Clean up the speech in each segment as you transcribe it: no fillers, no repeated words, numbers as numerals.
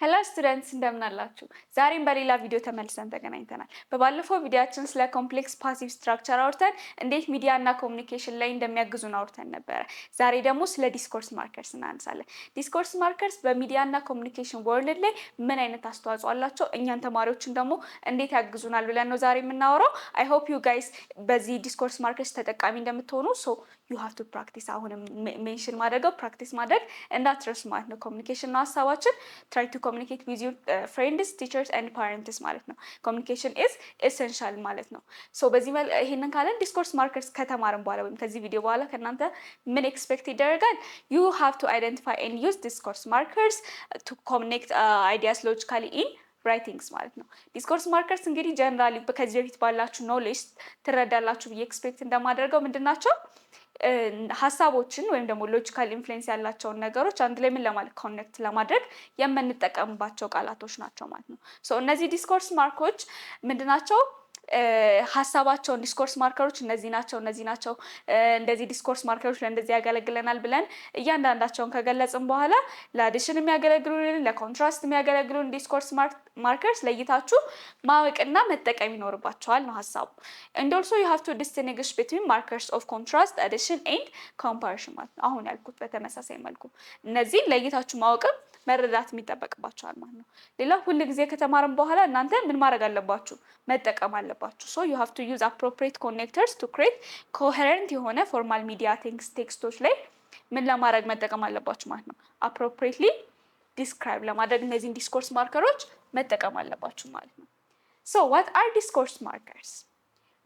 ሄሎ ስቱደንትስ እንደምን አላችሁ? ዛሬም በሌላ ቪዲዮ ተመልሰን ተገናኝተናል። በባለፈው ቪዲዮአችን ስለ ኮምፕሌክስ ፓሲቭ ስትራክቸር አውርተን እንዴት ሚዲያ እና ኮሚኒኬሽን ላይ እንደሚያግዙን አውርተን ነበረ። ዛሬ ደግሞ ስለ ዲስኮርስ ማርከርስ እናነሳለን። ዲስኮርስ ማርከርስ በሚዲያ እና ኮሚኒኬሽን ወርልድ ላይ ምን አይነት አስተዋጽኦ አላቸው፣ እኛን ተማሪዎችን ደግሞ እንዴት ያግዙናል ብለን ነው ዛሬ የምናወራው። አይ ሆፕ ዩ ጋይስ በዚህ ዲስኮርስ ማርከርስ ተጠቃሚ እንደምትሆኑ ዩ ሃቭ ቱ ፕራክቲስ። አሁንም ሜንሽን ማድረገው ፕራክቲስ ማድረግ እንዳትረሱ ማለት ነው። ኮሚኒኬሽን ነው ሀሳባችን። ትራይ ቱ ኮሚኒኬት ዊዝ ዩር ፍሬንድስ ቲቸርስ ኤንድ ፓረንትስ ማለት ነው። ኮሚኒኬሽን ኢዝ ኤሰንሻል ማለት ነው። በዚህ ይሄንን ካለን ዲስኮርስ ማርከርስ ከተማርን በኋላ ወይም ከዚህ ቪዲዮ በኋላ ከእናንተ ምን ኤክስፔክት ይደረጋል? ዩ ሃቭ ቱ አይደንቲፋይ ኤንድ ዩዝ ዲስኮርስ ማርከርስ ቱ ኮኔክት አይዲያስ ሎጂካሊ ኢን ራይቲንግስ ማለት ነው። ዲስኮርስ ማርከርስ እንግዲህ ጀነራሊ ከዚህ በፊት ባላችሁ ኖሌጅ ትረዳላችሁ ብዬ ኤክስፔክት እንደማደርገው ምንድን ናቸው? ሀሳቦችን ወይም ደግሞ ሎጂካል ኢንፍሉዌንስ ያላቸውን ነገሮች አንድ ላይ ምን ለማለት ኮኔክት ለማድረግ የምንጠቀምባቸው ቃላቶች ናቸው ማለት ነው። እነዚህ ዲስኮርስ ማርኮች ምንድናቸው? ሀሳባቸውን ዲስኮርስ ማርከሮች እነዚህ ናቸው እንደዚህ ዲስኮርስ ማርከሮች ለእንደዚህ ያገለግለናል ብለን እያንዳንዳቸውን ከገለጽን በኋላ ለአዲሽን የሚያገለግሉን ለኮንትራስት የሚያገለግሉን ዲስኮርስ ማርከርስ ለይታችሁ ማወቅና መጠቀም ይኖርባቸዋል ነው ሀሳቡ። and also you have to distinguish between markers of contrast, addition and comparison ማለት ነው። አሁን ያልኩት በተመሳሳይ መልኩ እነዚህ ለይታችሁ ማወቅም መረዳት የሚጠበቅባቸዋል ማለት ነው። ሌላ ሁሉ ጊዜ ከተማርን በኋላ እናንተ ምን ማድረግ አለባችሁ? መጠቀም አለባችሁ። you have to use appropriate connectors to create coherent የሆነ ፎርማል ሚዲያ ቴክስቶች ላይ ምን ለማድረግ መጠቀም አለባችሁ ማለት ነው። appropriately describe ለማድረግ እነዚህን ዲስኮርስ ማርከሮች መጠቀም አለባችሁ ማለት ነው። what are discourse markers?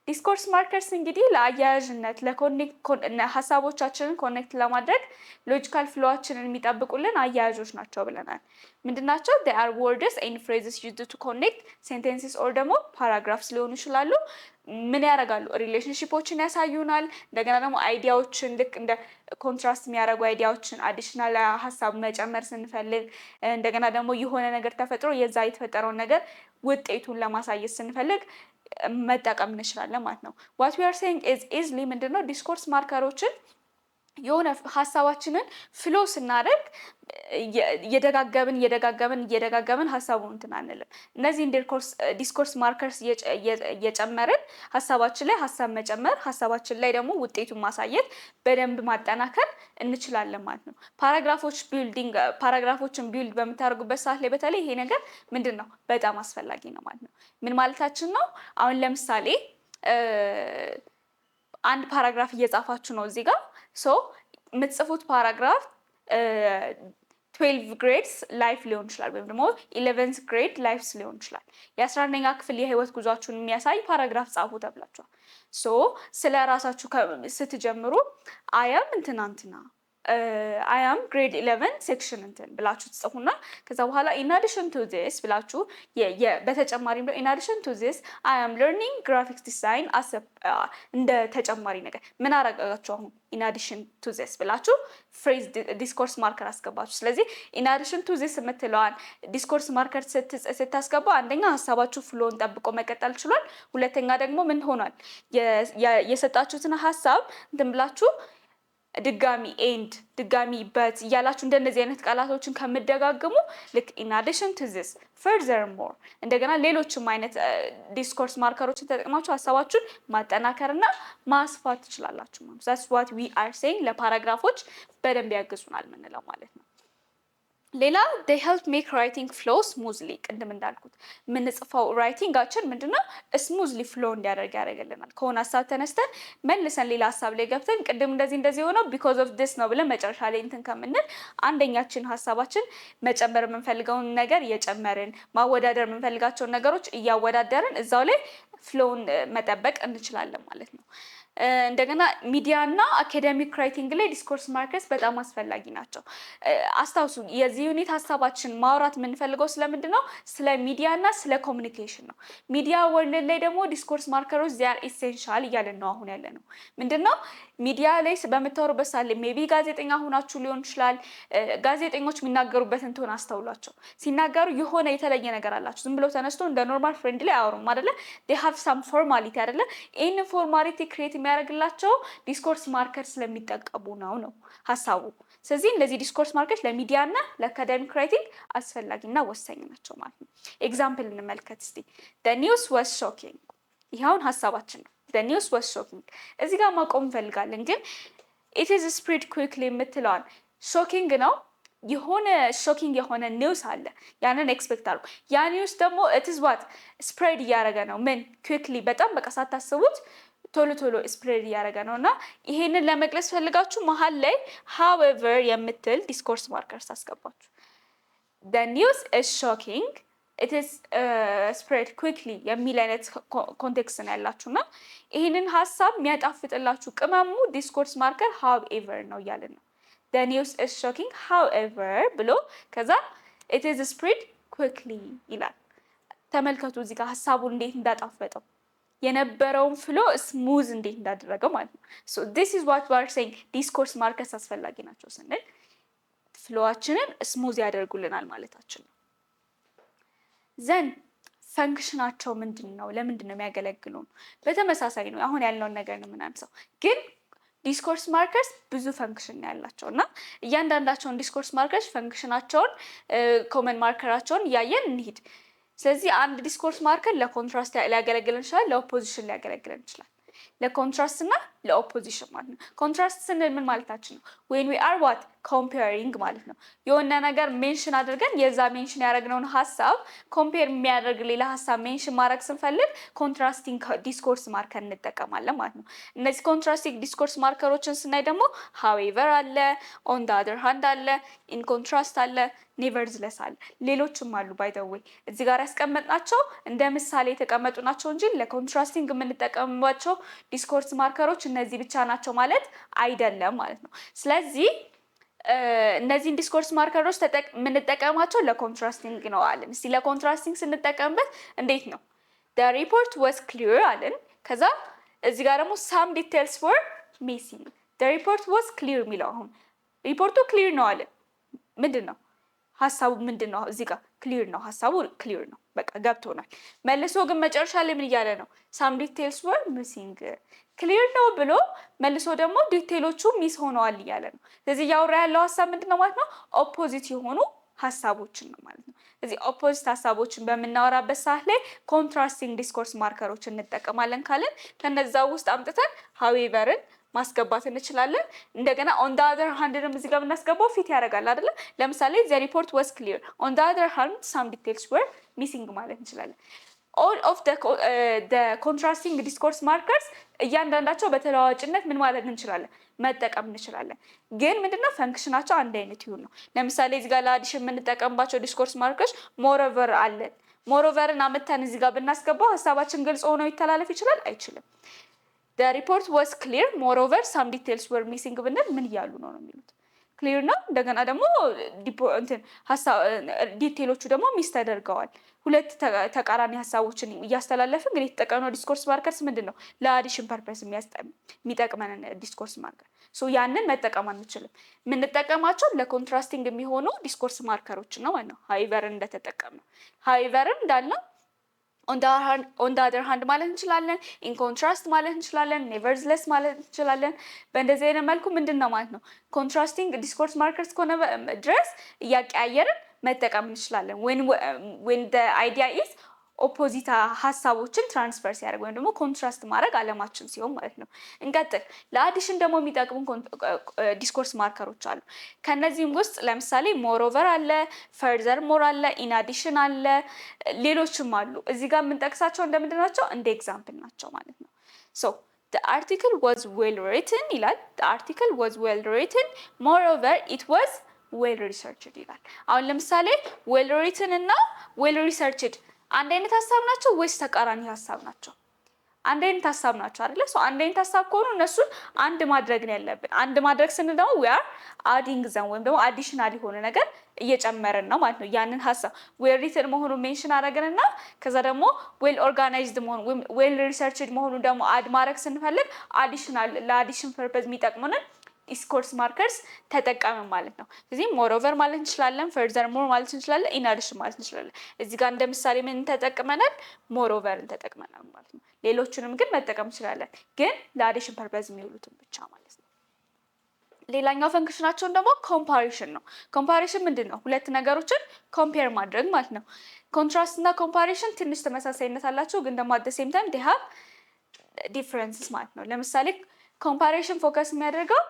ዲስኮርስ ማርከርስ እንግዲህ ለአያያዥነት ሀሳቦቻችንን ኮኔክት ለማድረግ ሎጂካል ፍሎዋችንን የሚጠብቁልን አያያዦች ናቸው ብለናል። ምንድናቸው? they are words and phrases used to connect sentences or ደግሞ ፓራግራፍስ ሊሆኑ ይችላሉ። ምን ያደርጋሉ? ሪሌሽንሺፖችን ያሳዩናል። እንደገና ደግሞ አይዲያዎችን ልክ እንደ ኮንትራስት የሚያደርጉ አይዲያዎችን አዲሽናል ሀሳብ መጨመር ስንፈልግ፣ እንደገና ደግሞ የሆነ ነገር ተፈጥሮ የዛ የተፈጠረውን ነገር ውጤቱን ለማሳየት ስንፈልግ መጠቀም እንችላለን ማለት ነው። what we are saying is easily ምንድነው? ዲስኮርስ ማርከሮችን የሆነ ሀሳባችንን ፍሎ ስናደርግ እየደጋገምን ሀሳቡን እንትን አንልም። እነዚህን ዲስኮርስ ማርከርስ እየጨመርን ሀሳባችን ላይ ሀሳብ መጨመር፣ ሀሳባችን ላይ ደግሞ ውጤቱን ማሳየት፣ በደንብ ማጠናከር እንችላለን ማለት ነው። ፓራግራፎችን ቢልድ በምታደርጉበት ሰዓት ላይ በተለይ ይሄ ነገር ምንድን ነው በጣም አስፈላጊ ነው ማለት ነው። ምን ማለታችን ነው? አሁን ለምሳሌ አንድ ፓራግራፍ እየጻፋችሁ ነው እዚህ ጋር የምትጽፉት ፓራግራፍ 12 ግሬድስ ላይፍ ሊሆን ይችላል፣ ወይም ደግሞ 11th ግሬድ ላይፍስ ሊሆን ይችላል። የ11ኛ ክፍል የህይወት ጉዟችሁን የሚያሳይ ፓራግራፍ ጻፉ ተብላችኋል። ስለ ራሳችሁ ስትጀምሩ አያም እንትናንትና I am grade 11 section እንትን ብላችሁ ትጽፉና ከዛ በኋላ in addition to this ብላችሁ በተጨማሪም in addition to this I am learning graphics design as እንደ ተጨማሪ ነገር ምን አረጋጋችሁ? አሁን in addition to this ብላችሁ phrase discourse marker አስገባችሁ። ስለዚህ in addition to this የምትለዋን ዲስኮርስ ማርከር ስታስገባ አንደኛ ሀሳባችሁ ፍሎን ጠብቆ መቀጠል ችሏል። ሁለተኛ ደግሞ ምን ሆኗል? የሰጣችሁትን ሀሳብ እንትን ብላችሁ ድጋሚ በት እያላችሁ እንደነዚህ አይነት ቃላቶችን ከምደጋግሙ ልክ in addition to this furthermore እንደገና ሌሎችም አይነት ዲስኮርስ ማርከሮችን ተጠቅማችሁ ሀሳባችሁን ማጠናከርና ማስፋት ትችላላችሁ ማለት ነው። that's what we are saying ለፓራግራፎች በደንብ ያግዙናል ምንለው ማለት ነው። ሌላ they help make writing flow smoothly ቅድም እንዳልኩት የምንጽፈው ራይቲንጋችን ምንድነው ስሙዝሊ ፍሎ እንዲያደርግ ያደርግልናል። ከሆነ ሀሳብ ተነስተን መልሰን ሌላ ሀሳብ ላይ ገብተን ቅድም እንደዚህ ሆነው because of this ነው ብለን መጨረሻ ላይ እንትን ከምንል አንደኛችን ሀሳባችን መጨመር የምንፈልገውን ነገር እየጨመርን ማወዳደር የምንፈልጋቸውን ነገሮች እያወዳደርን እዛው ላይ ፍሎውን መጠበቅ እንችላለን ማለት ነው። እንደገና ሚዲያ እና አካዳሚክ ራይቲንግ ላይ ዲስኮርስ ማርከርስ በጣም አስፈላጊ ናቸው። አስታውሱ የዚህ ዩኒት ሀሳባችን ማውራት የምንፈልገው ስለምንድን ነው? ስለ ሚዲያ እና ስለ ኮሚኒኬሽን ነው። ሚዲያ ወርልድ ላይ ደግሞ ዲስኮርስ ማርከሮች ዚያር ኢሴንሻል እያለን ነው አሁን ያለ ነው። ምንድን ነው ሚዲያ ላይ በምታወሩበት ሰዓት ላይ ሜቢ ጋዜጠኛ ሆናችሁ ሊሆን ይችላል። ጋዜጠኞች የሚናገሩበትን ቶን አስተውሏቸው። ሲናገሩ የሆነ የተለየ ነገር አላቸው። ዝም ብለው ተነስቶ እንደ ኖርማል ፍሬንድ ላይ አያወሩም አይደለ? they have some formality አይደለ? ይህን ፎርማሊቲ ክሬት የሚያደርግላቸው ዲስኮርስ ማርከር ስለሚጠቀሙ ነው ሀሳቡ። ስለዚህ እነዚህ ዲስኮርስ ማርከርስ ለሚዲያ እና ለአካዳሚክ ራይቲንግ አስፈላጊና ወሳኝ ናቸው ማለት ነው። ኤግዛምፕል እንመልከት እስቲ። the news was shocking። ይኸውን ሀሳባችን ነው። the news was shocking። እዚህ ጋር ማቆም እንፈልጋለን፣ ግን it is spread quickly የምትለዋን ሾኪንግ ነው። የሆነ ሾኪንግ የሆነ ኒውስ አለ፣ ያንን ኤክስፔክት አድርጉ። ያ ኒውስ ደግሞ it is what ስፕሬድ እያደረገ ነው። ምን quickly፣ በጣም በቃ ሳታስቡት ቶሎ ቶሎ ስፕሬድ እያደረገ ነው። እና ይሄንን ለመግለጽ ፈልጋችሁ መሀል ላይ however የምትል ዲስኮርስ ማርከርስ ታስገባችሁ። the news is shocking it is spread quickly የሚል አይነት ኮንቴክስት ነው ያላችሁና ይህንን ሀሳብ የሚያጣፍጥላችሁ ቅመሙ ዲስኮርስ ማርከር however ነው እያልን ነው። the news is shocking however ብሎ ከዛ it is spread quickly ይላል። ተመልከቱ እዚህ ጋር ሀሳቡን እንዴት እንዳጣፈጠው፣ የነበረውን ፍሎ ስሙዝ እንዴት እንዳደረገው ማለት ነው። so this is what we are saying ዲስኮርስ ማርከርስ አስፈላጊ ናቸው ስንል ፍሎዋችንን ስሙዝ ያደርጉልናል ማለታችን ነው። ዘን ፈንክሽናቸው ምንድን ነው? ለምንድን ነው የሚያገለግሉን? በተመሳሳይ ነው፣ አሁን ያለውን ነገር ነው የምናነሳው። ግን ዲስኮርስ ማርከርስ ብዙ ፈንክሽን ነው ያላቸው እና እያንዳንዳቸውን ዲስኮርስ ማርከርስ ፈንክሽናቸውን፣ ኮመን ማርከራቸውን እያየን እንሂድ። ስለዚህ አንድ ዲስኮርስ ማርከር ለኮንትራስት ሊያገለግለን ይችላል፣ ለኦፖዚሽን ሊያገለግለን ይችላል። ለኮንትራስት እና ለኦፖዚሽን ማለት ነው። ኮንትራስት ስንል ምን ማለታችን ነው? when we are what comparing ማለት ነው። የሆነ ነገር ሜንሽን አድርገን የዛ ሜንሽን ያደረግነውን ሀሳብ ኮምፔር የሚያደርግ ሌላ ሀሳብ ሜንሽን ማድረግ ስንፈልግ ኮንትራስቲንግ ዲስኮርስ ማርከር እንጠቀማለን ማለት ነው። እነዚህ ኮንትራስቲንግ ዲስኮርስ ማርከሮችን ስናይ ደግሞ however አለ፣ on the other hand አለ፣ in contrast አለ፣ nevertheless አለ፣ ሌሎችም አሉ። ባይ ዘ ዌይ እዚህ ጋር ያስቀመጥናቸው እንደ ምሳሌ የተቀመጡ ናቸው እንጂ ለኮንትራስቲንግ የምንጠቀምባቸው ዲስኮርስ ማርከሮች እነዚህ ብቻ ናቸው ማለት አይደለም ማለት ነው። ስለዚህ እነዚህን ዲስኮርስ ማርከሮች የምንጠቀማቸው ለኮንትራስቲንግ ነው አለን። እስቲ ለኮንትራስቲንግ ስንጠቀምበት እንዴት ነው? the report was clear አለን። ከዛ እዚህ ጋር ደግሞ some details were missing። the report was clear የሚለው አሁን ሪፖርቱ ክሊር ነው አለን። ምንድን ነው ሀሳቡ? ምንድን ነው እዚህ ጋር ክሊር ነው ሀሳቡ፣ ክሊር ነው በቃ ገብቶናል። መልሶ ግን መጨረሻ ላይ ምን እያለ ነው? some details were missing። ክሊር ነው ብሎ መልሶ ደግሞ ዲቴሎቹ ሚስ ሆነዋል እያለ ነው። ስለዚህ እያወራ ያለው ሀሳብ ምንድን ነው ማለት ነው? ኦፖዚት የሆኑ ሀሳቦችን ነው ማለት ነው። ስለዚህ ኦፖዚት ሀሳቦችን በምናወራበት ሰዓት ላይ ኮንትራስቲንግ ዲስኮርስ ማርከሮችን እንጠቀማለን ካለን ከነዛ ውስጥ አምጥተን howeverን ማስገባት እንችላለን። እንደገና on the other handንም እዚህ ጋር ብናስገባው ፊት ያደርጋል አይደለ? ለምሳሌ the report was clear on the other hand some details were missing ማለት እንችላለን። all of the contrasting discourse markers እያንዳንዳቸው በተለዋዋጭነት ምን ማለት እንችላለን? መጠቀም እንችላለን። ግን ምንድነው ፈንክሽናቸው አንድ አይነት ይሁን ነው። ለምሳሌ እዚህ ጋር ለአዲሽን የምንጠቀምባቸው ዲስኮርስ ማርከርስ moreover አለን። moreoverን አመጣን እዚህ ጋር ብናስገባው ሀሳባችን ግልጽ ሆኖ ይተላለፍ ይችላል? አይችልም። the report was clear moreover some details were missing ብንል ምን እያሉ ነው የሚሉት? ክሊር ነው። እንደገና ደግሞ ዲቴሎቹ ደግሞ ሚስ ተደርገዋል። ሁለት ተቃራኒ ሀሳቦችን እያስተላለፍን እንግዲህ የተጠቀምነው ዲስኮርስ ማርከርስ ምንድን ነው? ለአዲሽን ፐርፐስ የሚጠቅመንን ዲስኮርስ ማርከር ያንን መጠቀም አንችልም። የምንጠቀማቸው ለኮንትራስቲንግ የሚሆኑ ዲስኮርስ ማርከሮችን ነው ማለት ነው። howeverን እንደተጠቀምነው howeverን እንዳልነው on the other hand ማለት እንችላለን፣ in contrast ማለት እንችላለን፣ nevertheless ማለት እንችላለን። በእንደዚህ አይነት መልኩ ምንድነው ማለት ነው ኮንትራስቲንግ ዲስኮርስ ማርከርስ ከሆነ ድረስ እያቀያየርን መጠቀም እንችላለን። when the idea is ኦፖዚት ሀሳቦችን ትራንስፈር ሲያደርግ ወይም ደግሞ ኮንትራስት ማድረግ አለማችን ሲሆን ማለት ነው። እንቀጥል። ለአዲሽን ደግሞ የሚጠቅሙ ዲስኮርስ ማርከሮች አሉ። ከነዚህም ውስጥ ለምሳሌ ሞሮቨር አለ፣ ፈርዘር ሞር አለ፣ ኢን አዲሽን አለ፣ ሌሎችም አሉ። እዚህ ጋር የምንጠቅሳቸው እንደምንድን ናቸው? እንደ ኤግዛምፕል ናቸው ማለት ነው። so the article was well written ይላል። the article was well written moreover it was well researched ይላል። አሁን ለምሳሌ well written እና well researched አንድ አይነት ሀሳብ ናቸው ወይስ ተቃራኒ ሀሳብ ናቸው? አንድ አይነት ሀሳብ ናቸው አይደለ? ሶ አንድ አይነት ሀሳብ ከሆኑ እነሱን አንድ ማድረግ ነው ያለብን። አንድ ማድረግ ስንል ደግሞ we are adding them ወይም ደግሞ አዲሽናል የሆነ ነገር እየጨመርን ነው ማለት ነው። ያንን ሀሳብ ዌል ሪትን መሆኑን ሜንሽን አደረግንና ከዛ ደግሞ ዌል ኦርጋናይዝድ መሆኑን ዌል ሪሰርችድ መሆኑን ደግሞ አድ ማድረግ ስንፈልግ አዲሽናል ለአዲሽን ፐርፐዝ የሚጠቅሙንን ዲስኮርስ ማርከርስ ተጠቀምን ማለት ነው። ስለዚህ ሞሮቨር ማለት እንችላለን፣ ፈርዘር ሞር ማለት እንችላለን፣ ኢናዲሽን ማለት እንችላለን። እዚህ ጋር እንደ ምሳሌ ምን ተጠቅመናል? ሞሮቨርን ተጠቅመናል ማለት ነው። ሌሎችንም ግን መጠቀም እንችላለን፣ ግን ለአዲሽን ፐርፐዝ የሚውሉትን ብቻ ማለት ነው። ሌላኛው ፈንክሽናቸውን ደግሞ ኮምፓሪሽን ነው። ኮምፓሪሽን ምንድን ነው? ሁለት ነገሮችን ኮምፔር ማድረግ ማለት ነው። ኮንትራስት እና ኮምፓሪሽን ትንሽ ተመሳሳይነት አላቸው፣ ግን ደግሞ አት ዘ ሴም ታይም ዴይ ሃቭ ዲፍረንስስ ማለት ነው። ለምሳሌ ኮምፓሪሽን ፎከስ የሚያደርገው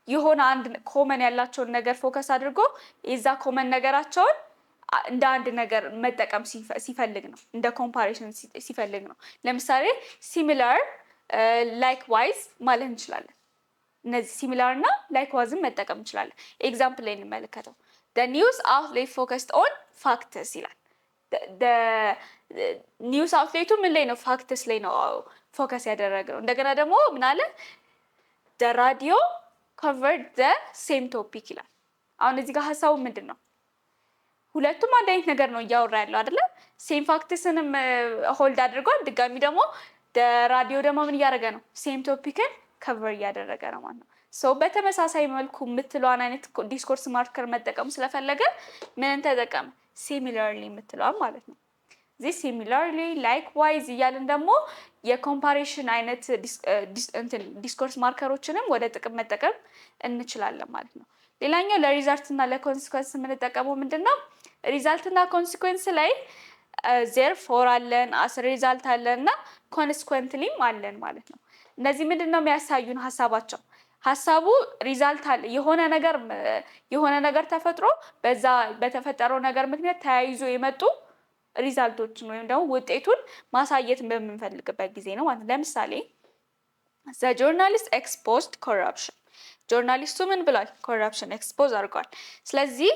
የሆነ አንድ ኮመን ያላቸውን ነገር ፎከስ አድርጎ የዛ ኮመን ነገራቸውን እንደ አንድ ነገር መጠቀም ሲፈልግ ነው። እንደ ኮምፓሪሽን ሲፈልግ ነው። ለምሳሌ ሲሚላር ላይክዋይዝ ማለት እንችላለን። እነዚህ ሲሚላር እና ላይክዋይዝን መጠቀም እንችላለን። ኤግዛምፕል ላይ እንመለከተው። the news outlet focused on facts ይላል። ኒውስ አውትሌቱ ምን ላይ ነው? ፋክትስ ላይ ነው ፎከስ ያደረገው። እንደገና ደግሞ ምን አለ? the radio covered the same topic ይላል። አሁን እዚህ ጋር ሀሳቡ ምንድን ነው? ሁለቱም አንድ አይነት ነገር ነው እያወራ ያለው አይደለ? ሴም ፋክትስንም ሆልድ አድርጓል። ድጋሚ ደግሞ ራዲዮ ደግሞ ምን እያደረገ ነው? ሴም ቶፒክን ከቨር እያደረገ ነው ማለት ነው። ሶ በተመሳሳይ መልኩ የምትለዋን አይነት ዲስኮርስ ማርከር መጠቀም ስለፈለገ ምን ተጠቀመ? ሲሚላርሊ የምትለዋን ማለት ነው። እዚህ ሲሚላርሊ ላይክዋይዝ እያልን ደግሞ የኮምፓሪሽን አይነት ዲስኮርስ ማርከሮችንም ወደ ጥቅም መጠቀም እንችላለን ማለት ነው። ሌላኛው ለሪዛልት እና ለኮንሲኩዌንስ የምንጠቀመው ምንድን ነው? ሪዛልት እና ኮንሲኩዌንስ ላይ ዜርፎር አለን፣ አስ ሪዛልት አለን እና ኮንሲኩዌንትሊም አለን ማለት ነው። እነዚህ ምንድን ነው የሚያሳዩን? ሀሳባቸው ሀሳቡ ሪዛልት አለ፣ የሆነ ነገር ተፈጥሮ በዛ በተፈጠረው ነገር ምክንያት ተያይዞ የመጡ ሪዛልቶችን ወይም ደግሞ ውጤቱን ማሳየት በምንፈልግበት ጊዜ ነው ማለት ነው። ለምሳሌ ዘ ጆርናሊስት ኤክስፖዝድ ኮረፕሽን፣ ጆርናሊስቱ ምን ብሏል? ኮረፕሽን ኤክስፖዝ አድርጓል። ስለዚህ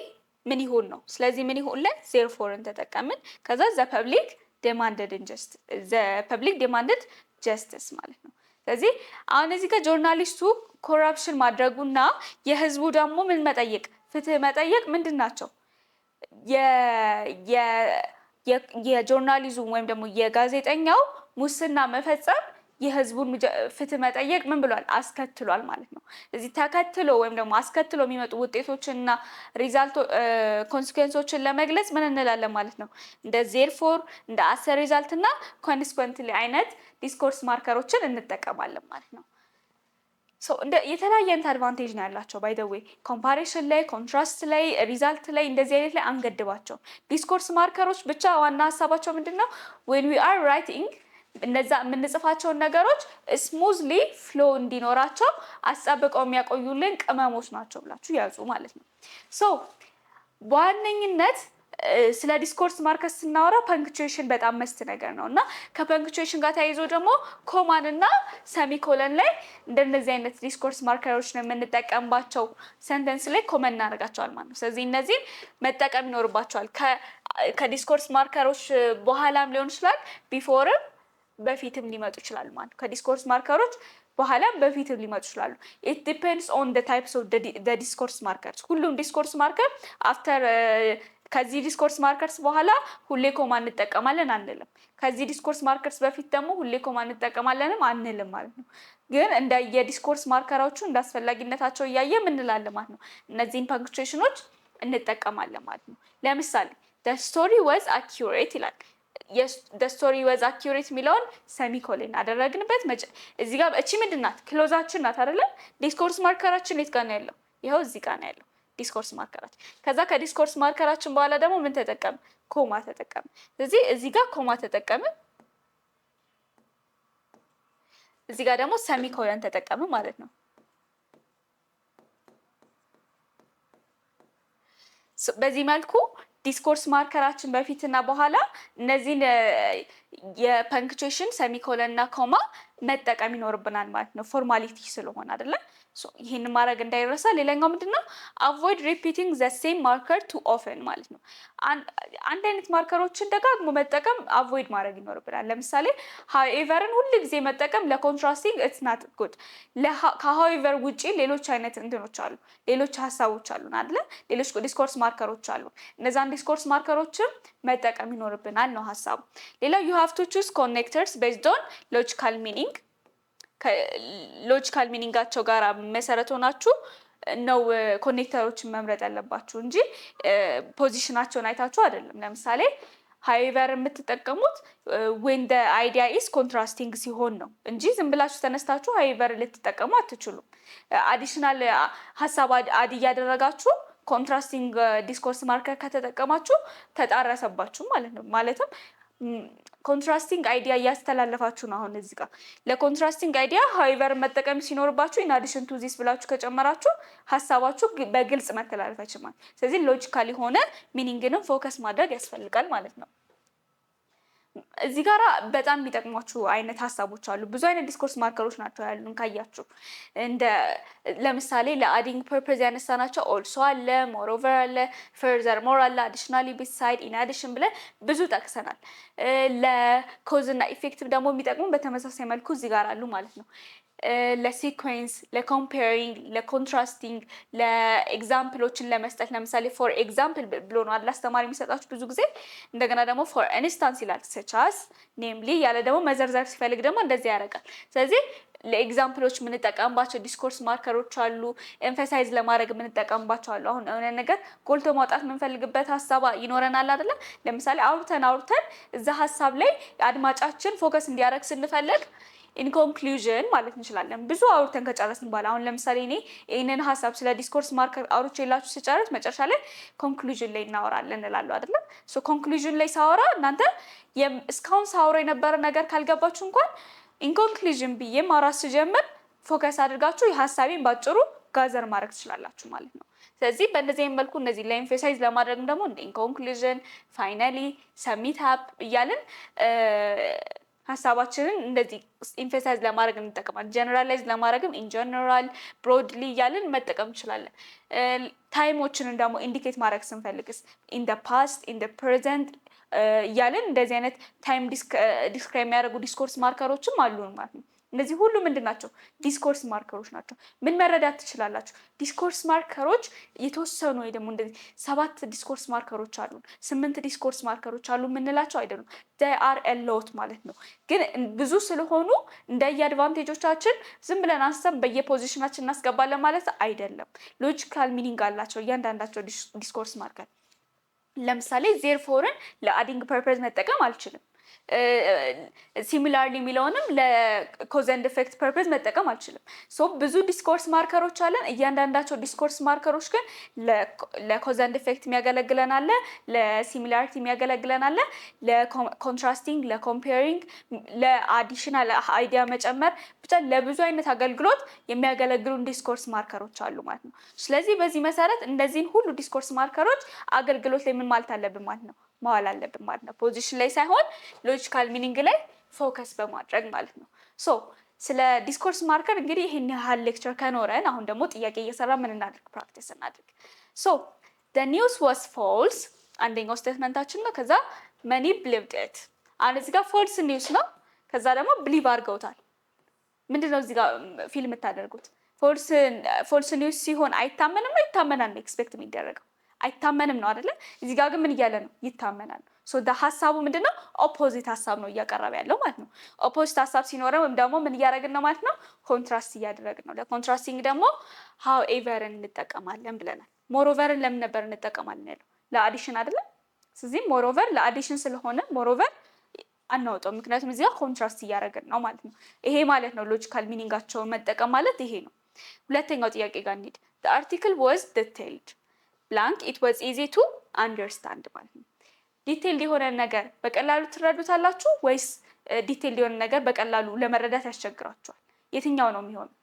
ምን ይሁን ነው? ስለዚህ ምን ይሁን ላይ ዜርፎርን ተጠቀምን። ከዛ ዘ ፐብሊክ ዴማንድድ ጀስቲስ ማለት ነው። ስለዚህ አሁን እዚህ ጋር ጆርናሊስቱ ኮረፕሽን ማድረጉና የህዝቡ ደግሞ ምን መጠየቅ፣ ፍትህ መጠየቅ ምንድን ናቸው? የጆርናሊዝም ወይም ደግሞ የጋዜጠኛው ሙስና መፈጸም የህዝቡን ፍትህ መጠየቅ ምን ብሏል? አስከትሏል ማለት ነው። እዚህ ተከትሎ ወይም ደግሞ አስከትሎ የሚመጡ ውጤቶችንና ሪዛልቶ ኮንሲኩዌንሶችን ለመግለጽ ምን እንላለን ማለት ነው? እንደ ዜርፎር፣ እንደ አስ ሪዛልት እና ኮንሲኩዌንትሊ አይነት ዲስኮርስ ማርከሮችን እንጠቀማለን ማለት ነው። የተለያየ አይነት አድቫንቴጅ ነው ያላቸው። ባይ ዘ ዌይ ኮምፓሪሽን ላይ፣ ኮንትራስት ላይ፣ ሪዛልት ላይ እንደዚህ አይነት ላይ አንገድባቸው። ዲስኮርስ ማርከሮች ብቻ ዋና ሀሳባቸው ምንድን ነው? when we are writing እነዛ የምንጽፋቸውን ነገሮች ስሙዝሊ ፍሎ እንዲኖራቸው አስጠብቀው የሚያቆዩልን ቅመሞች ናቸው ብላችሁ ያዙ ማለት ነው። በዋነኝነት ስለ ዲስኮርስ ማርከር ስናወራ ፐንክቹዌሽን በጣም መስት ነገር ነው እና ከፐንክቹዌሽን ጋር ተያይዞ ደግሞ ኮማን እና ሰሚኮለን ላይ እንደነዚህ አይነት ዲስኮርስ ማርከሮች ነው የምንጠቀምባቸው። ሰንተንስ ላይ ኮመን እናደርጋቸዋል ማለት ነው። ስለዚህ እነዚህን መጠቀም ይኖርባቸዋል። ከዲስኮርስ ማርከሮች በኋላም ሊሆን ይችላል፣ ቢፎርም በፊትም ሊመጡ ይችላሉ ማለት ነው። ከዲስኮርስ ማርከሮች በኋላም በፊትም ሊመጡ ይችላሉ። it depends on the types of the discourse markers። ሁሉም ዲስኮርስ ማርከር አፍተር ከዚህ ዲስኮርስ ማርከርስ በኋላ ሁሌ ኮማ እንጠቀማለን አንልም። ከዚህ ዲስኮርስ ማርከርስ በፊት ደግሞ ሁሌ ኮማ እንጠቀማለንም አንልም ማለት ነው። ግን እንደ የዲስኮርስ ማርከሮቹ እንዳስፈላጊነታቸው እያየን እንላለን ማለት ነው። እነዚህን ፐንክቹዌሽኖች እንጠቀማለን ማለት ነው። ለምሳሌ the story was accurate ይላል። the story was accurate የሚለውን ሰሚኮለን አደረግንበት። እዚህ ጋር እቺ ምንድን ናት? ክሎዛችን ናት አይደለ? ዲስኮርስ ማርከራችን የት ጋር ነው ያለው? ይኸው እዚህ ጋር ነው ያለው ዲስኮርስ ማርከራችን። ከዛ ከዲስኮርስ ማርከራችን በኋላ ደግሞ ምን ተጠቀም? ኮማ ተጠቀም። ስለዚህ እዚህ ጋር ኮማ ተጠቀም፣ እዚህ ጋር ደግሞ ሰሚኮለን ተጠቀም ማለት ነው። በዚህ መልኩ ዲስኮርስ ማርከራችን በፊትና በኋላ እነዚህን የፐንክቹዌሽን ሰሚኮለን እና ኮማ መጠቀም ይኖርብናል ማለት ነው ፎርማሊቲ ስለሆነ አይደለ ይሄን ማድረግ እንዳይረሳ ሌላኛው ምንድነው avoid repeating the same marker too often ማለት ነው አንድ አይነት ማርከሮችን ደጋግሞ መጠቀም አቮይድ ማድረግ ይኖርብናል ለምሳሌ howeverን ሁሉ ጊዜ መጠቀም ለኮንትራስቲንግ it's not good ከhowever ውጪ ሌሎች አይነት እንትኖች አሉ ሌሎች ሐሳቦች አሉን አይደለ ሌሎች ዲስኮርስ ማርከሮች አሉ እነዛን ዲስኮርስ ማርከሮችን መጠቀም ይኖርብናል ነው ሐሳቡ ሌላው you have to choose connectors based on logical meaning ሎጂካል ሚኒንጋቸው ጋር መሰረት ሆናችሁ ነው ኮኔክተሮችን መምረጥ ያለባችሁ እንጂ ፖዚሽናቸውን አይታችሁ አይደለም ለምሳሌ however የምትጠቀሙት when the idea is contrasting ሲሆን ነው እንጂ ዝም ብላችሁ ተነስታችሁ however ልትጠቀሙ አትችሉም አዲሽናል ሐሳብ አድ ያደረጋችሁ ኮንትራስቲንግ ዲስኮርስ ማርከር ከተጠቀማችሁ ተጣራሰባችሁ ማለት ነው ማለትም ኮንትራስቲንግ አይዲያ ያስተላለፋችሁ ነው አሁን እዚህ ጋር ለኮንትራስቲንግ አይዲያ however መጠቀም ሲኖርባችሁ in addition to this ብላችሁ ከጨመራችሁ ሐሳባችሁ በግልጽ መተላለፍ አይችልም ስለዚህ ሎጂካሊ ሆነ ሚኒንግንም ፎከስ ማድረግ ያስፈልጋል ማለት ነው እዚህ ጋር በጣም የሚጠቅሟችሁ አይነት ሐሳቦች አሉ ብዙ አይነት ዲስኮርስ ማርከሮች ናቸው ያሉን ካያችሁ እንደ ለምሳሌ ለአዲንግ ፐርፐዝ ያነሳናቸው also አለ moreover አለ furthermore አለ additionally beside in addition ብለን ብዙ ጠቅሰናል ለኮዝ እና ኢፌክቲቭ ደግሞ የሚጠቅሙ በተመሳሳይ መልኩ እዚህ ጋር አሉ ማለት ነው ለሲኩዌንስ ለኮምፔሪንግ ለኮንትራስቲንግ ለኤግዛምፕሎችን ለመስጠት ለምሳሌ ፎር ኤግዛምፕል ብሎ ነው አስተማሪ የሚሰጣችሁ ብዙ ጊዜ እንደገና ደግሞ ፎር ኢንስታንስ ይላል such as namely ያለ ደግሞ መዘርዘር ሲፈልግ ደግሞ እንደዚህ ያደርጋል ስለዚህ ለኤግዛምፕሎች የምንጠቀምባቸው ዲስኮርስ ማርከሮች አሉ ኤምፋሳይዝ ለማድረግ የምንጠቀምባቸው አሉ አሁን የሆነ ነገር ጎልቶ ማውጣት የምንፈልግበት ሐሳብ ይኖረናል አይደለ ለምሳሌ አውርተን እዛ ሐሳብ ላይ አድማጫችን ፎከስ እንዲያደርግ ስንፈልግ in conclusion ማለት እንችላለን ብዙ አውርተን ከጨረስን በኋላ አሁን ለምሳሌ እኔ ይሄንን ሐሳብ ስለ ዲስኮርስ ማርከር አውርቼላችሁ ስጨርስ መጨረሻ ላይ ኮንክሉዥን ላይ እናወራለን እላለሁ አይደል ሶ ኮንክሉዥን ላይ ሳወራ እናንተ እስካሁን ሳወራ የነበረ ነገር ካልገባችሁ እንኳን in conclusion ብዬ ማውራት ስጀምር ፎከስ አድርጋችሁ የሐሳቤን ባጭሩ ጋዘር ማድረግ ትችላላችሁ ማለት ነው ስለዚህ በእንደዚህ አይነት መልኩ እነዚህ ላይ ኤምፋሳይዝ ለማድረግ ደግሞ in conclusion finally sum it up እያልን ሐሳባችንን እንደዚህ ኤምፋሳይዝ ለማድረግ እንጠቀማለን ጀነራላይዝ ለማድረግም in general broadly ያለን መጠቀም እንችላለን ታይሞችን ደግሞ ኢንዲኬት ማድረግ ስንፈልግስ in the past in the present ያለን እንደዚህ አይነት ታይም ዲስክራይብ የሚያደርጉ ዲስኮርስ ማርከሮችም አሉ ማለት ነው እነዚህ ሁሉ ምንድናቸው ዲስኮርስ ማርከሮች ናቸው ምን መረዳት ትችላላችሁ ዲስኮርስ ማርከሮች የተወሰኑ ወይ ደግሞ እንደዚህ 7 ዲስኮርስ ማርከሮች አሉ 8 ዲስኮርስ ማርከሮች አሉ ምንላቸው አይደለም they are a lot ማለት ነው ግን ብዙ ስለሆኑ እንደየ አድቫንቴጆቻችን ዝም ብለን አንስተን በየፖዚሽናችን እናስገባለን ማለት አይደለም ሎጂካል ሚኒንግ አላቸው እያንዳንዳቸው ዲስኮርስ ማርከር ለምሳሌ therefore ለአዲንግ ፐርፐዝ መጠቀም አልችልም ሲሚላርሊ የሚለውንም ለኮዝ ኤንድ ኢፌክት ፐርፐዝ መጠቀም አልችልም ሶ ብዙ ዲስኮርስ ማርከሮች አለን እያንዳንዳቸው ዲስኮርስ ማርከሮች ግን ለኮዝ ኤንድ ኢፌክት የሚያገለግለን አለ ለሲሚላሪቲ የሚያገለግለን አለ ለኮንትራስቲንግ ለኮምፔሪንግ ለአዲሽናል አይዲያ መጨመር ብቻ ለብዙ አይነት አገልግሎት የሚያገለግሉን ዲስኮርስ ማርከሮች አሉ ማለት ነው ስለዚህ በዚህ መሰረት እነዚህን ሁሉ ዲስኮርስ ማርከሮች አገልግሎት ላይ ምን ማለት አለብን ማለት ነው ማዋል አለብን ማለት ነው ፖዚሽን ላይ ሳይሆን ሎጂካል ሚኒንግ ላይ ፎከስ በማድረግ ማለት ነው ሶ ስለ ዲስኮርስ ማርከር እንግዲህ ይሄን ያህል ሌክቸር ከኖረን አሁን ደግሞ ጥያቄ እየሰራ ምን እናድርግ ፕራክቲስ እናድርግ ሶ the news was false አንደኛው ስቴትመንታችን ነው ከዛ many believed it አሁን እዚህ ጋር false news ነው ከዛ ደግሞ believe አድርገውታል ምንድነው እዚህ ጋር ፊልም ታደርጉት false news ሲሆን አይታመንም ነው ይታመናል ኤክስፔክት የሚደረገው አይታመንም ነው አይደለ እዚህ ጋር ግን ምን እያለ ነው ይታመናል ሶ ሐሳቡ ምንድነው ኦፖዚት ሐሳብ ነው እያቀረበ ያለው ማለት ነው ኦፖዚት ሐሳብ ሲኖረው ደግሞ ምን እያደረግን ነው ማለት ነው ኮንትራስት እያደረግን ነው ለኮንትራስቲንግ ደግሞ however እንጠቀማለን ብለናል moreover ለምን ነበር እንጠቀማለን ያለው ለአዲሽን አይደለ ስለዚህ moreover ለአዲሽን ስለሆነ moreover አናውጣው ምክንያቱም እዚህ ጋር ኮንትራስት እያደረግን ነው ማለት ነው ይሄ ማለት ነው ሎጂካል ሚኒንጋቸው መጠቀም ማለት ይሄ ነው ሁለተኛው ጥያቄ ጋር እንሂድ the article was detailed blank it was easy to understand ማለት ነው ዲቴይልድ የሆነ ነገር በቀላሉ ትረዱታላችሁ ወይስ ዲቴይልድ የሆነ ነገር በቀላሉ ለመረዳት ያስቸግራችኋል የትኛው ነው የሚሆነው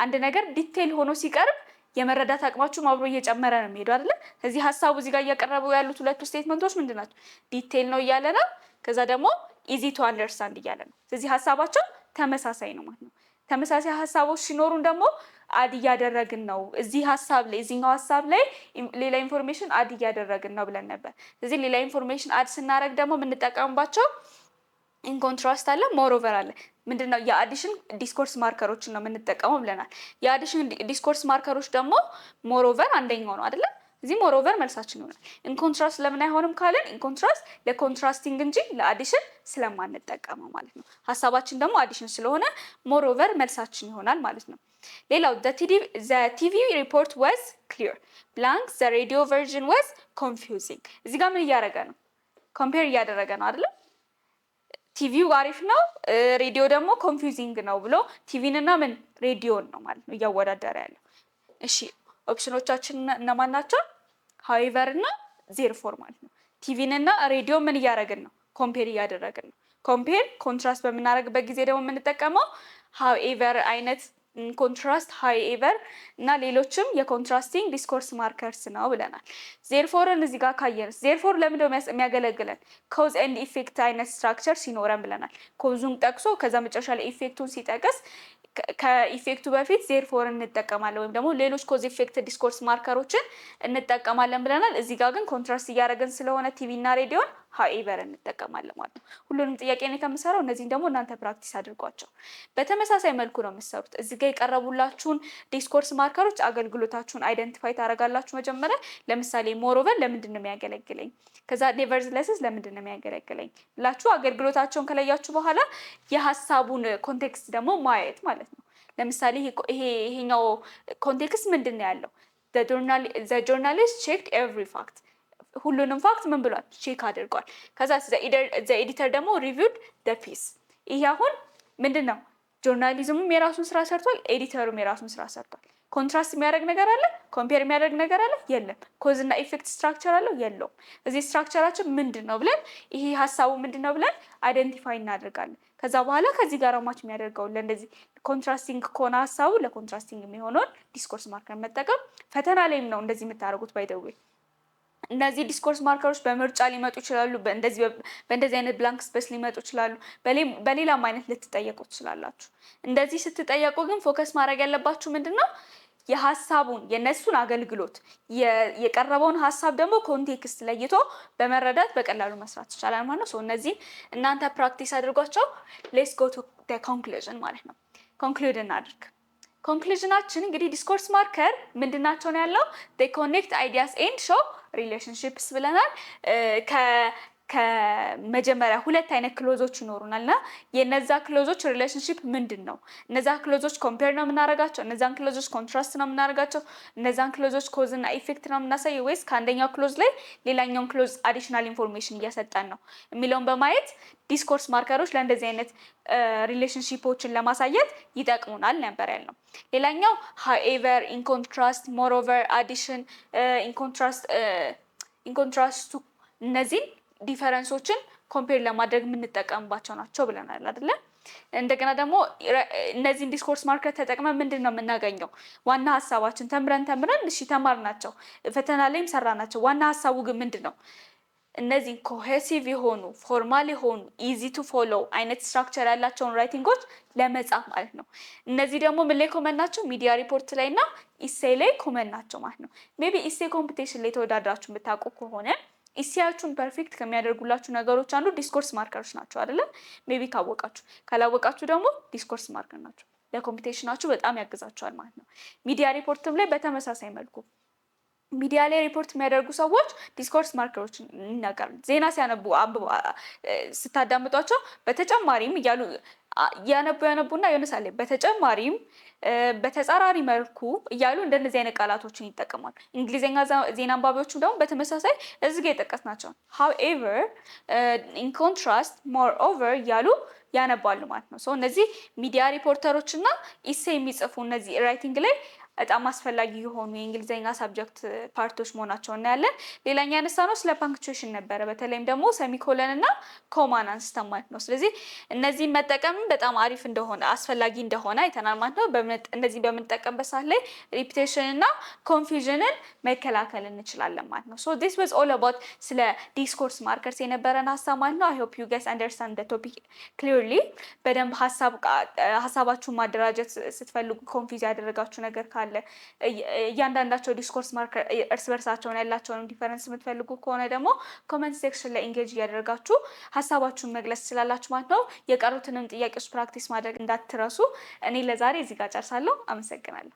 አንድ ነገር ዲቴይል ሆኖ ሲቀርብ የመረዳት አቅማችሁ አብሮ እየጨመረ ነው የሚሄደው አይደል ስለዚህ ሐሳቡ እዚህ ጋር እያቀረበው ያሉት ሁለቱ ስቴትመንቶች ምንድናቸው ዲቴይል ነው እያለ ነው ከዛ ደግሞ easy to understand እያለ ነው ስለዚህ ሐሳባቸው ተመሳሳይ ነው ማለት ነው። ተመሳሳይ ሀሳቦች ሲኖሩን ደግሞ አድ እያደረግን ነው እዚህ ሀሳብ ላይ እዚህኛው ሀሳብ ላይ ሌላ ኢንፎርሜሽን አድ እያደረግን ነው ብለን ነበር። ስለዚህ ሌላ ኢንፎርሜሽን አድ ስናደርግ ደግሞ የምንጠቀምባቸው ኢን ኮንትራስት አለ፣ ሞሮቨር አለ። ምንድነው የአዲሽን ዲስኮርስ ማርከሮችን ነው የምንጠቀመው ብለናል። የአዲሽን ዲስኮርስ ማርከሮች ደግሞ ሞሮቨር አንደኛው ነው አይደለ? እዚህ ሞሮቨር መልሳችን ይሆናል። ኢን ኮንትራስት ለምን አይሆንም ካለን ኢን ኮንትራስት ለኮንትራስቲንግ እንጂ ለአዲሽን ስለማንጠቀመው ማለት ነው። ሀሳባችን ደግሞ አዲሽን ስለሆነ ሞሮቨር መልሳችን ይሆናል ማለት ነው። ሌላው the TV report was clear blank the radio version was confusing። እዚህ ጋር ምን እያደረገ ነው? ኮምፔር እያደረገ ነው አይደለ? ቲቪው አሪፍ ነው፣ ሬዲዮ ደግሞ ኮንፊውዚንግ ነው ብሎ ቲቪን እና ምን ሬዲዮን ነው ማለት ነው እያወዳደረ ያለው። እሺ ኦፕሽኖቻችን እነማን ናቸው? however እና therefore ማለት ነው። ቲቪን እና ሬዲዮ ምን እያደረግን ነው? ኮምፔር እያደረግን ነው። ኮምፔር ኮንትራስት በምናደርግበት ጊዜ ደግሞ የምንጠቀመው however አይነት ኮንትራስት however እና ሌሎችም የኮንትራስቲንግ ዲስኮርስ ማርከርስ ነው ብለናል። ዜርፎርን እዚህ ጋር ካየን ዜርፎር ለምንድነው የሚያገለግለን? ኮዝ ኤንድ ኢፌክት አይነት ስትራክቸር ሲኖረን ብለናል። ኮዙን ጠቅሶ ከዛ መጨረሻ ላይ ኢፌክቱን ሲጠቅስ ከኢፌክቱ በፊት ዜርፎር እንጠቀማለን ወይም ደግሞ ሌሎች ኮዝ ኢፌክት ዲስኮርስ ማርከሮችን እንጠቀማለን ብለናል። እዚህ ጋር ግን ኮንትራስት እያደረግን ስለሆነ ቲቪ እና ሬዲዮን however እንጠቀማለን ማለት ነው። ሁሉንም ጥያቄ ነው ከምሰራው፣ እነዚህን ደግሞ እናንተ ፕራክቲስ አድርጓቸው። በተመሳሳይ መልኩ ነው የምትሰሩት። እዚህ ጋር የቀረቡላችሁን ዲስኮርስ ማርከሮች አገልግሎታችሁን አይደንቲፋይ ታደርጋላችሁ። መጀመሪያ ለምሳሌ ሞሮቨር ለምንድን ነው የሚያገለግለኝ፣ ከዛ ኔቨርዝለስስ ለምንድን ነው የሚያገለግለኝ ብላችሁ አገልግሎታቸውን ከለያችሁ በኋላ የሀሳቡን ኮንቴክስት ደግሞ ማየት ማለት ነው። ለምሳሌ ይሄኛው ኮንቴክስት ምንድን ነው ያለው? the journalist checked every fact ሁሉንም ፋክት ምን ብሏል? ቼክ አድርጓል። ከዛ ኤዲተር ደግሞ ሪቪውድ ደ ፒስ። ይሄ አሁን ምንድነው? ጆርናሊዝሙም የራሱን ስራ ሰርቷል፣ ኤዲተሩም የራሱን ስራ ሰርቷል። ኮንትራስት የሚያደርግ ነገር አለ? ኮምፔር የሚያደርግ ነገር አለ? የለም። ኮዝ እና ኢፌክት ስትራክቸር አለው? የለውም። እዚህ ስትራክቸራችን ምንድነው ብለን ይሄ ሀሳቡ ምንድነው ብለን አይደንቲፋይ እናደርጋለን። ከዛ በኋላ ከዚህ ጋር ማች የሚያደርገው ለእንደዚህ ኮንትራስቲንግ ከሆነ ሀሳቡ ለኮንትራስቲንግ የሚሆነውን ዲስኮርስ ማርከር መጠቀም። ፈተና ላይም ነው እንደዚህ የምታደርጉት ባይ ዘ ዌይ። እነዚህ ዲስኮርስ ማርከሮች በምርጫ ሊመጡ ይችላሉ። በእንደዚህ አይነት ብላንክ ስፔስ ሊመጡ ይችላሉ። በሌላም አይነት ልትጠየቁ ትችላላችሁ። እንደዚህ ስትጠየቁ ግን ፎከስ ማድረግ ያለባችሁ ምንድነው? የሀሳቡን የነሱን አገልግሎት የቀረበውን ሀሳብ ደግሞ ኮንቴክስት ለይቶ በመረዳት በቀላሉ መስራት ይቻላል ማለት ነው። እነዚህን እናንተ ፕራክቲስ አድርጓቸው። ሌትስ ጎ ቱ ዘ ኮንክሉዥን ማለት ነው። ኮንክሉድ እናድርግ። ኮንክሉዥናችን እንግዲህ ዲስኮርስ ማርከር ምንድናቸው ነው ያለው? they connect ideas and show relationships ብለናል። ከመጀመሪያ ሁለት አይነት ክሎዞች ይኖሩናል እና የነዛ ክሎዞች ሪሌሽንሺፕ ምንድን ነው? እነዛ ክሎዞች ኮምፔር ነው የምናደርጋቸው? እነዛን ክሎዞች ኮንትራስት ነው የምናደርጋቸው? እነዛን ክሎዞች ኮዝ እና ኢፌክት ነው የምናሳየው ወይስ ከአንደኛው ክሎዝ ላይ ሌላኛውን ክሎዝ አዲሽናል ኢንፎርሜሽን እያሰጠን ነው የሚለውን በማየት ዲስኮርስ ማርከሮች ለእንደዚህ አይነት ሪሌሽንሺፖችን ለማሳየት ይጠቅሙናል ነበር ያልነው። ሌላኛው however፣ ኢን ኮንትራስት፣ ሞሮቨር፣ አዲሽን፣ ኢን ኮንትራስት እነዚህን ዲፈረንሶችን ኮምፔር ለማድረግ የምንጠቀምባቸው ናቸው ብለናል አይደለ? እንደገና ደግሞ እነዚህን ዲስኮርስ ማርከር ተጠቅመን ምንድን ነው የምናገኘው? ዋና ሀሳባችን ተምረን እሺ ተማርናቸው፣ ፈተና ላይም ሰራናቸው። ዋና ሀሳቡ ግን ምንድን ነው? እነዚህ ኮሄሲቭ የሆኑ ፎርማል የሆኑ ኢዚ ቱ ፎሎ አይነት ስትራክቸር ያላቸውን ራይቲንጎች ለመጻፍ ማለት ነው። እነዚህ ደግሞ ምን ላይ ኮመን ናቸው? ሚዲያ ሪፖርት ላይ እና ኢሴይ ላይ ኮመን ናቸው ማለት ነው። ሜቢ ኢሴይ ኮምፒቲሽን ላይ ተወዳድራችሁ የምታውቁ ከሆነ ኢሴያችሁን ፐርፌክት ከሚያደርጉላችሁ ነገሮች አንዱ ዲስኮርስ ማርከሮች ናቸው አይደለ? ሜቢ ካወቃችሁ፣ ካላወቃችሁ ደግሞ ዲስኮርስ ማርከር ናቸው። ለኮምፒቲሽናችሁ በጣም ያግዛችኋል ማለት ነው። ሚዲያ ሪፖርትም ላይ በተመሳሳይ መልኩ ሚዲያ ላይ ሪፖርት የሚያደርጉ ሰዎች ዲስኮርስ ማርከሮች ይናገራሉ። ዜና ሲያነቡ ስታዳምጧቸው በተጨማሪም እያሉ ያነቡና የሆነ ሳለ በተጨማሪም በተጻራሪ መልኩ እያሉ እንደነዚህ አይነት ቃላቶችን ይጠቀማሉ። እንግሊዘኛ ዜና አንባቢዎችም ደግሞ በተመሳሳይ እዚህ ጋር የጠቀስናቸው however፣ in contrast፣ moreover እያሉ ያነባሉ ማለት ነው። እነዚህ ሚዲያ ሪፖርተሮች እና ኢሴይ የሚጽፉ እነዚህ ራይቲንግ ላይ በጣም አስፈላጊ የሆኑ የእንግሊዝኛ ሳብጀክት ፓርቶች መሆናቸውን እናያለን። ሌላኛ ያነሳነው ስለ ፓንክቹዌሽን ነበረ። በተለይም ደግሞ ሰሚኮለን እና ኮማን አንስተን ማለት ነው። ስለዚህ እነዚህን መጠቀም በጣም አሪፍ እንደሆነ አስፈላጊ እንደሆነ አይተናል ማለት ነው። እነዚህ በምንጠቀምበት ሰዓት ላይ ሪፒቴሽን እና ኮንፊውዥንን መከላከል እንችላለን ማለት ነው። ሶ ዲስ ዋዝ ኦል አባውት ስለ ዲስኮርስ ማርከርስ የነበረን ሀሳብ ማለት ነው። አይ ሆፕ ዩ ጋይስ አንደርስታንድ ዘ ቶፒክ ክሊርሊ። በደንብ ሀሳባችሁን ማደራጀት ስትፈልጉ ኮንፊውዝ ያደረጋችሁ ነገር ካለ እያንዳንዳቸው ዲስኮርስ ማርከር እርስ በርሳቸውን ያላቸውን ዲፈረንስ የምትፈልጉ ከሆነ ደግሞ ኮመንት ሴክሽን ላይ ኢንጌጅ እያደረጋችሁ ሀሳባችሁን መግለጽ ትችላላችሁ ማለት ነው። የቀሩትንም ጥያቄዎች ፕራክቲስ ማድረግ እንዳትረሱ። እኔ ለዛሬ እዚህ ጋር ጨርሳለሁ። አመሰግናለሁ።